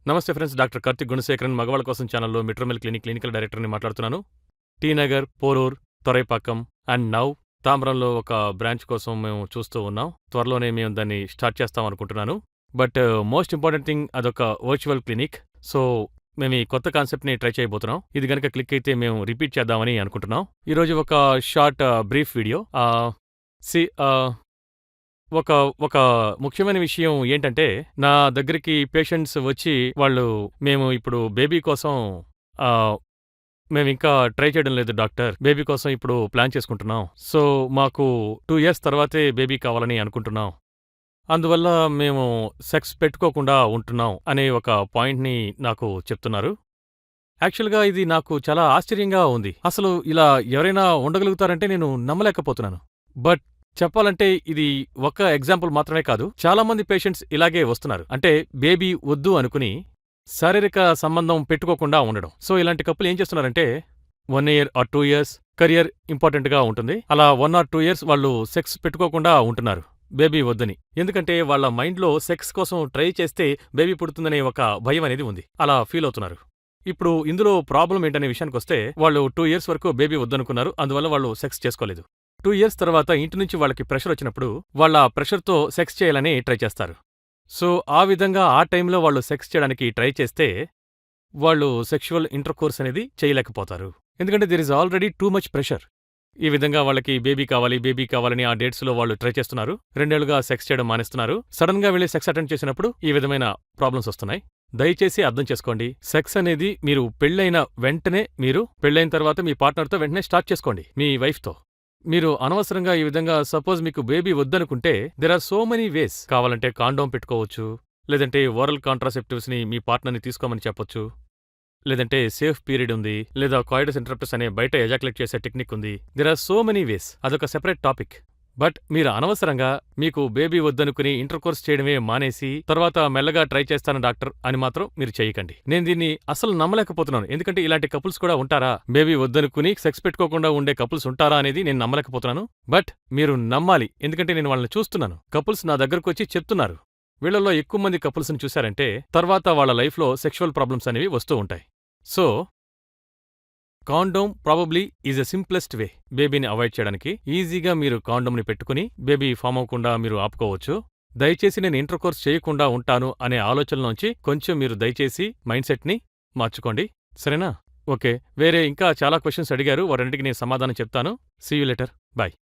నమస్తే friends, doctor Karthik Gunasekaran మగవాళ్ళ కోసం ఛానల్లో మిట్రోమెల్ క్లినిక్ క్లినికల్ డైరెక్టర్ని మాట్లాడుతున్నాను. T Nagar, Porur, Thoraipakkam and now తాంబరంలో ఒక బ్రాంచ్ కోసం మేము చూస్తూ ఉన్నాం. త్వరలోనే మేము దాన్ని స్టార్ట్ చేస్తాం అనుకుంటున్నాను. బట్ మోస్ట్ ఇంపార్టెంట్ థింగ్, అదొక వర్చువల్ క్లినిక్. సో మేము ఈ కొత్త కాన్సెప్ట్ని ట్రై చేయబోతున్నాం. ఇది కనుక క్లిక్ అయితే మేము రిపీట్ చేద్దామని అనుకుంటున్నాం. ఈరోజు ఒక షార్ట్ బ్రీఫ్ వీడియో. సి ఒక ఒక ముఖ్యమైన విషయం ఏంటంటే, నా దగ్గరికి పేషెంట్స్ వచ్చి మేము ఇప్పుడు బేబీ కోసం మేమింకా ట్రై చేయడం లేదు డాక్టర్. బేబీ కోసం ఇప్పుడు ప్లాన్ చేసుకుంటున్నాం. సో మాకు 2 ఇయర్స్ తర్వాతే బేబీ కావాలని అనుకుంటున్నాం. అందువల్ల మేము సెక్స్ పెట్టుకోకుండా ఉంటున్నాం అనే ఒక పాయింట్ని నాకు చెప్తున్నారు. యాక్చువల్గా ఇది నాకు చాలా ఆశ్చర్యంగా ఉంది. అసలు ఇలా ఎవరైనా ఉండగలుగుతారంటే నేను నమ్మలేకపోతున్నాను. బట్ చెప్పాలంటే ఇది ఒక ఎగ్జాంపుల్ మాత్రమే కాదు. చాలా మంది పేషెంట్స్ ఇలాగే వస్తున్నారు. అంటే బేబీ వద్దు అనుకుని శారీరక సంబంధం పెట్టుకోకుండా ఉండడం. సో ఇలాంటి కప్పులు ఏం చేస్తున్నారంటే 1 ఇయర్ ఆర్ 2 ఇయర్స్ కెరియర్ ఇంపార్టెంట్గా ఉంటుంది. అలా 1 ఆర్ 2 ఇయర్స్ వాళ్ళు సెక్స్ పెట్టుకోకుండా ఉంటున్నారు బేబీ వద్దని. ఎందుకంటే వాళ్ళ మైండ్లో సెక్స్ కోసం ట్రై చేస్తే బేబీ పుడుతుందనే ఒక భయం అనేది ఉంది. అలా ఫీల్ అవుతున్నారు. ఇప్పుడు ఇందులో ప్రాబ్లం ఏంటనే విషయానికొస్తే, వాళ్ళు 2 ఇయర్స్ వరకు బేబీ వద్దనుకున్నారు. అందువల్ల వాళ్ళు సెక్స్ చేసుకోలేదు. 2 ఇయర్స్ తర్వాత ఇంటి నుంచి వాళ్ళకి ప్రెషర్ వచ్చినప్పుడు వాళ్ళ ప్రెషర్తో సెక్స్ చేయాలని ట్రై చేస్తారు. సో ఆ విధంగా ఆ టైంలో వాళ్ళు సెక్స్ చేయడానికి ట్రై చేస్తే వాళ్ళు సెక్షువల్ ఇంటర్కోర్స్ అనేది చేయలేకపోతారు. ఎందుకంటే there is already too much pressure. ఈ విధంగా వాళ్ళకి బేబీ కావాలని ఆ డేట్స్లో వాళ్ళు ట్రై చేస్తున్నారు. 2 ఏళ్లుగా సెక్స్ చేయడం మానేస్తున్నారు. సడన్గా వెళ్ళి సెక్స్ అటెండ్ చేసినప్పుడు ఈ విధమైన ప్రాబ్లమ్స్ వస్తున్నాయి. దయచేసి అర్థం చేసుకోండి. సెక్స్ అనేది మీరు పెళ్ళైన తర్వాత మీ పార్ట్నర్తో వెంటనే స్టార్ట్ చేసుకోండి, మీ వైఫ్తో. మీరు అనవసరంగా ఈ విధంగా సపోజ్ మీకు బేబీ వద్దనుకుంటే there are so many ways. కావాలంటే కాండోమ్ పెట్టుకోవచ్చు, లేదంటే ఓరల్ కాంట్రాసెప్టివ్స్ని మీ పార్ట్నర్ని తీసుకోమని చెప్పొచ్చు, లేదంటే సేఫ్ పీరియడ్ ఉంది, లేదా కాయిడస్ ఇంటరప్టస్ అనే బయట ఎజాక్యులేట్ చేసే టెక్నిక్ ఉంది. There are so many ways. అదొక సెపరేట్ టాపిక్. బట్ మీరు అనవసరంగా మీకు బేబీ వద్దనుకుని ఇంటర్కోర్స్ చేయడమే మానేసి తర్వాత మెల్లగా ట్రై చేస్తాను డాక్టర్ అని మాత్రం మీరు చేయకండి. నేను దీన్ని అసలు నమ్మలేకపోతున్నాను. ఎందుకంటే ఇలాంటి కపుల్స్ కూడా ఉంటారా? బేబీ వద్దనుకుని సెక్స్ పెట్టుకోకుండా ఉండే కపుల్స్ ఉంటారా అనేది నేను నమ్మలేకపోతున్నాను. బట్ మీరు నమ్మాలి, ఎందుకంటే నేను వాళ్ళని చూస్తున్నాను. కపుల్స్ నా దగ్గరకు వచ్చి చెప్తున్నారు. వీళ్ళల్లో ఎక్కువ మంది కపుల్స్ని చూశారంటే తర్వాత వాళ్ళ లైఫ్లో సెక్షువల్ ప్రాబ్లమ్స్ అనేవి వస్తూ ఉంటాయి. So condom probably is a simplest వే బేబీని అవాయిడ్ చేయడానికి. ఈజీగా మీరు కాండోమ్ని పెట్టుకుని బేబీ ఫామ్ అవ్వకుండా మీరు ఆపుకోవచ్చు. దయచేసి నేను ఇంటర్కోర్స్ చేయకుండా ఉంటాను అనే ఆలోచనలోంచి కొంచెం మీరు దయచేసి మైండ్ సెట్ని మార్చుకోండి, సరేనా? ఓకే, వేరే ఇంకా చాలా క్వశ్చన్స్ అడిగారు, వాటన్నిటికీ నేను సమాధానం చెప్తాను. See you later. బాయ్.